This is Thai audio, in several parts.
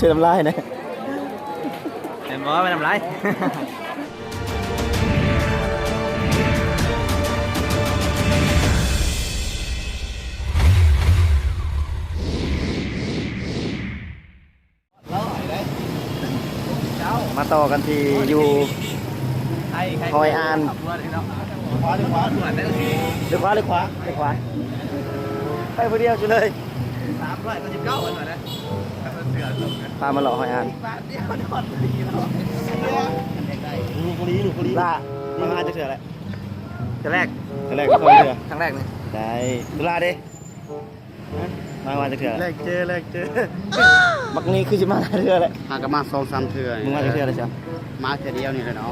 ชื่อน้ำลายนะเห็นบ่ไม่ทำไรมาต่อกันที่อยู่คอยอ่านขวาหรือขวาหรือขวาหรือขวาหรือขวาไปคนเดียวจุเลย399วันนะพามาหล่อคอยอ่านหนูกลีล่ามาอ่านจะเถื่ออะไรจะแรกก็คอยเถื่อครั้งแรกเลยได้ตุลาดิมาอ่านจะเถื่อแรกเจอมักนี้คือจะมาเถื่ออะไรหากมา2-3 เทื่อมึงมาเถื่ออะไรจ๊ะมาเทื่อเดียวนี่แหละเนาะ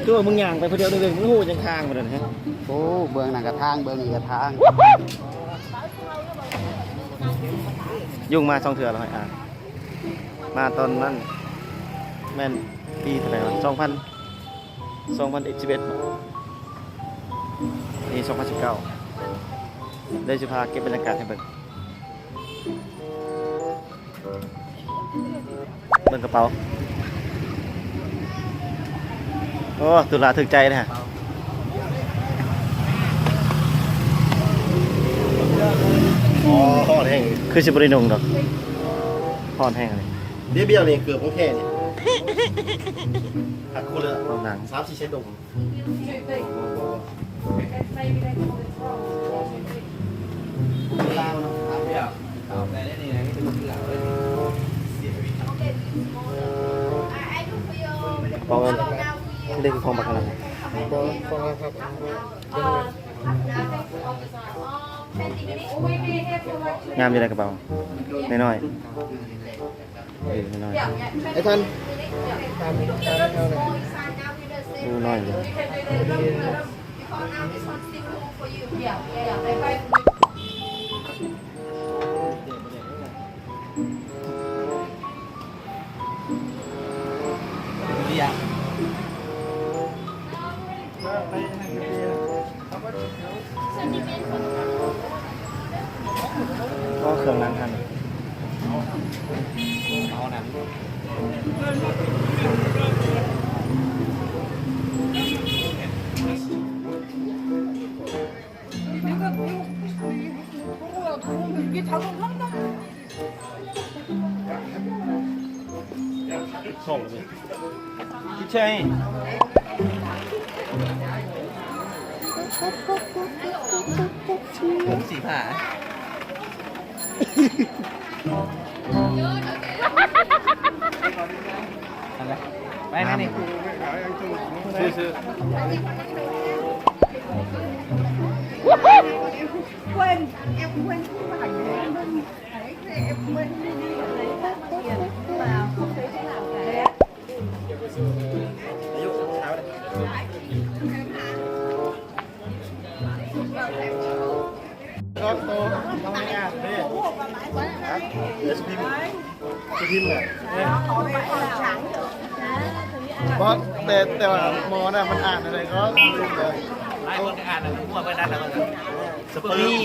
คือว่ามึงย่างไปคนเดียวนึงมึงหูยังคางไปเลยฮะโอ้เบื้องหน้ากระทางเบื้องนี้กระทางยุ่งมา2 เถื่อแล้วอ่านมาตอนนั้นแม่นปีเท่าไหร่วะ2011นี่2019ได้จะพาเก็บบรรยากาศให้เบิ่งกระเป๋าโอ้ตุลาถึกใจนะฮะอ๋อห่อนแห้งคือสิบริโนงดอกห่อนแห้งเลยเบี้ยเบี้ยนี่เกือบโอเคนี่หักคู่เลยห้องหนัง3-4 เซนตรงลาวเนาะเบี้ยเอาแต่นี่นะนี่เป็นที่ลาวเลยฟองเงินเด็กฟองบักอะไรงามอยู่ในกระเป๋าน้อยๆน้อยไอ้ท่านดูน้อยเลยก็เครื่องล้างทันเอาหนังส่งเลยพี่เชยผมสีผ่าอะไรไปไหนนี่ซื้อquên em quên cái bài này em quên em quên đi lấy các tiền mà không thấy thế nào cảอายุเช้าเลยก็โตทำไมอ่ะเนี่ยครับเอสพิมพ์เลยเพราะแต่ว่าหมอน่ะมันอ่านอะไรก็รู้เลยไอ้คนอ่านมั่วไปนั่นแล้วกันสปอรี่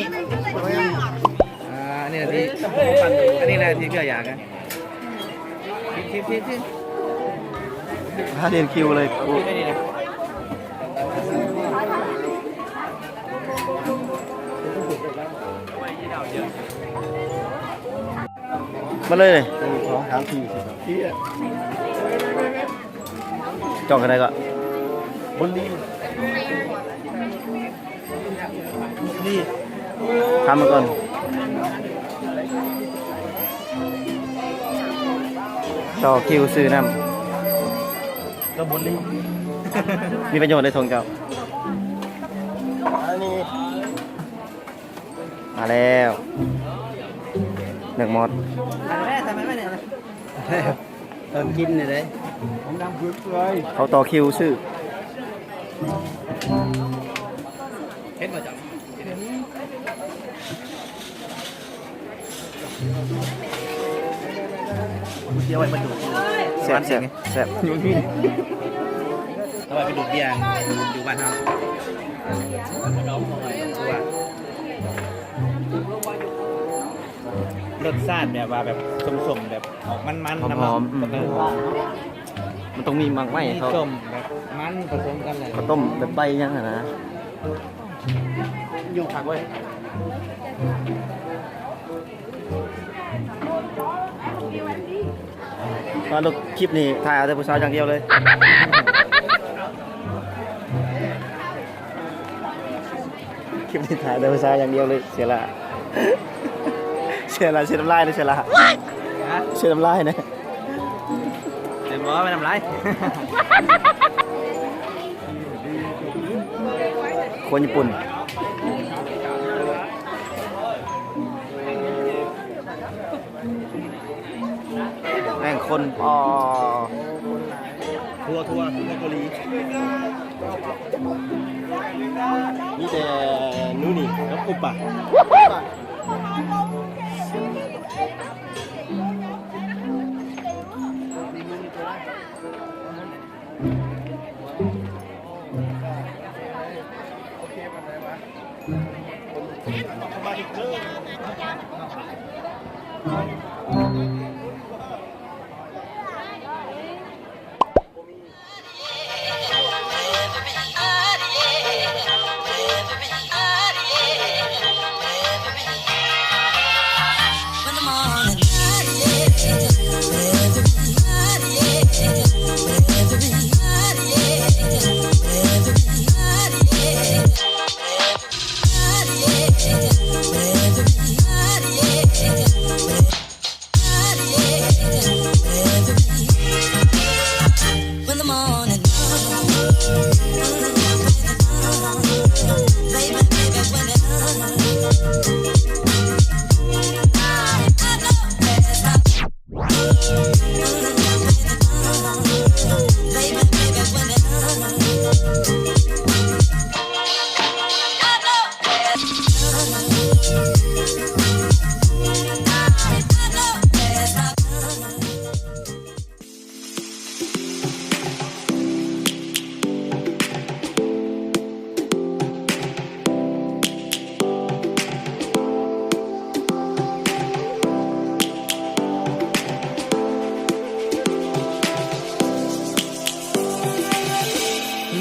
นี่แหละที่อันนี้แหละที่เกี่ยวอย่างกันที่ถ้าเรียนคิวเลยกูมาเลย2 3 4ที่จองกันได้ก็บนนี้นี่ทำมาก่อนต่อคิวซื้อน้ำก็บนนี้มีประโยชน์ในทงเจ้าอันนี้มาแล้ว1 มอดทำไมไม่เนี่ยเติมกินเลยเด้ ผมดำพื้นเลย เขาต่อคิวซื้อ เห็นมาจับเที่ยวไปมาดูแซ่บอยู่ที่เอาไปดูเบียร์ดูบ้านเฮาน้องของอะไรตัว รสชาติแบบว่าแบบสมๆแบบออกมันๆ หอมๆมันต้องมีมังไหม มี เขา ส้มแบบมันผสมกันเลย เขาต้มแบบใบยังอะนะ อยู่ผักไว้ มาดูคลิปนี้ถ่ายเอาแต่ผู้สาวอย่างเดียวเลยคลิปนี้ถ่ายแต่ผู้สาวอย่างเดียวเลยเสียละเสียละเสียน้ำลายนะเสียละ ฮะ เสียน้ำลายนะ เต็มบอกว่าไม่ทำไร คนญี่ปุ่นแม่งคนอ๋อ ทัวร์เกาหลีนี่แต่นู่นนี่แล้วอุปะ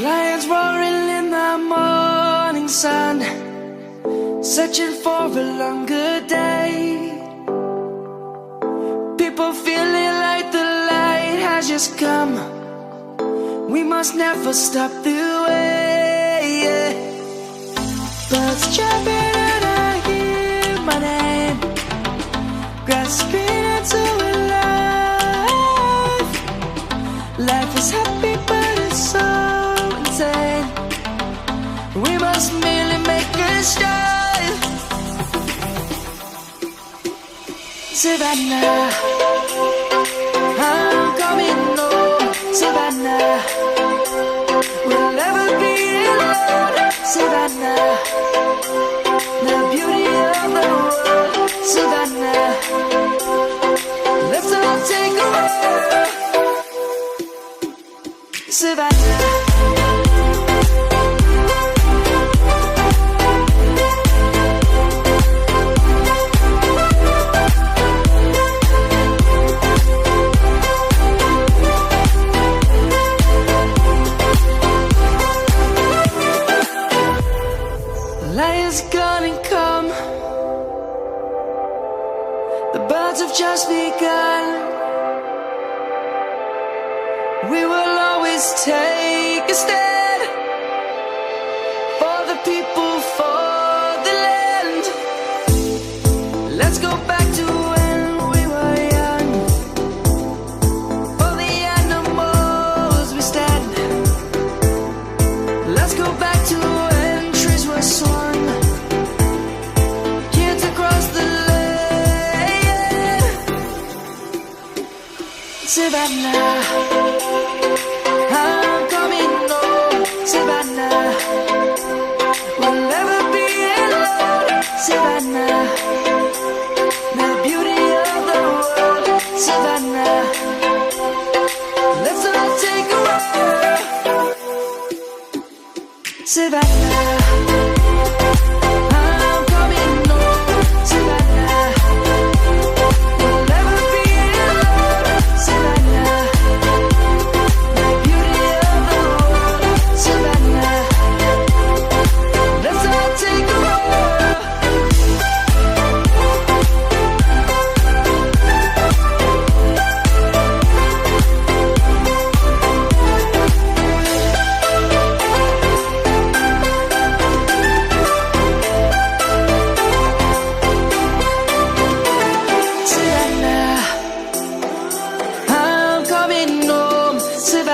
Lions roaring in the morning sun, searching for a longer day. People feeling like the light has just come. We must never stop the way. Birds jumping and I hear my name, grasping into a life. Life is happy but it's so insane. We must merely make a start. Savannah, I'm coming home. Savannah, we'll never be alone. Savannah, the beauty of the world. Savannah, let's all take a walk. Savannah. Lion's gonna come. The birds have just begun. We will always take a stand for the people, for the land. Let's go back to when we were young. For the animals we stand. Let's go back to when trees were swung. Kids across the land. Savannah, I'm coming home. Savannah, we'll never be alone. Savannah, the beauty of the world. Savannah, let's all take a walk. Savannah, I'm coming home. Savannah,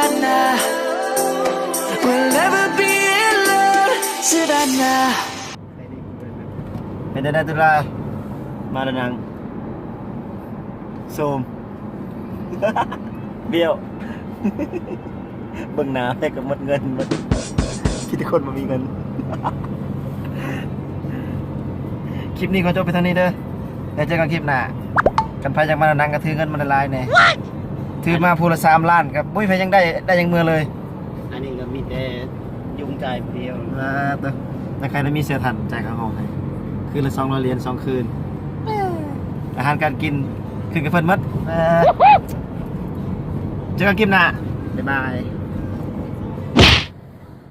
Savannah. We'll never be alone, Savannah. เป็นได้ตุลามาแล้วนังโซม เบี้ยว เบิ่งหน้าแต่ก็หมดเงินหมดคิดทุกคนมามีเงิน คลิปนี้ขอจบไปเท่านี้เด้อแล้วเจอกันคลิปหน้ากันไผยังมาแล้วนังก็ถือเงินมันละลายแน่ถือมาพูละ3 ล้านครับบุ้ยไผยังได้ยังเมือเลย อันนี้ก็มีแต่ยุงใจายเดียว ตัวถ้าใครได้มีเสียทันจ่ายค่าห้องให้คืนละ200 เหรียญ2 คืนอาหารการกินคืนกับเพิ่นหมดเจอกันคลิปหน้าบ๊ายบาย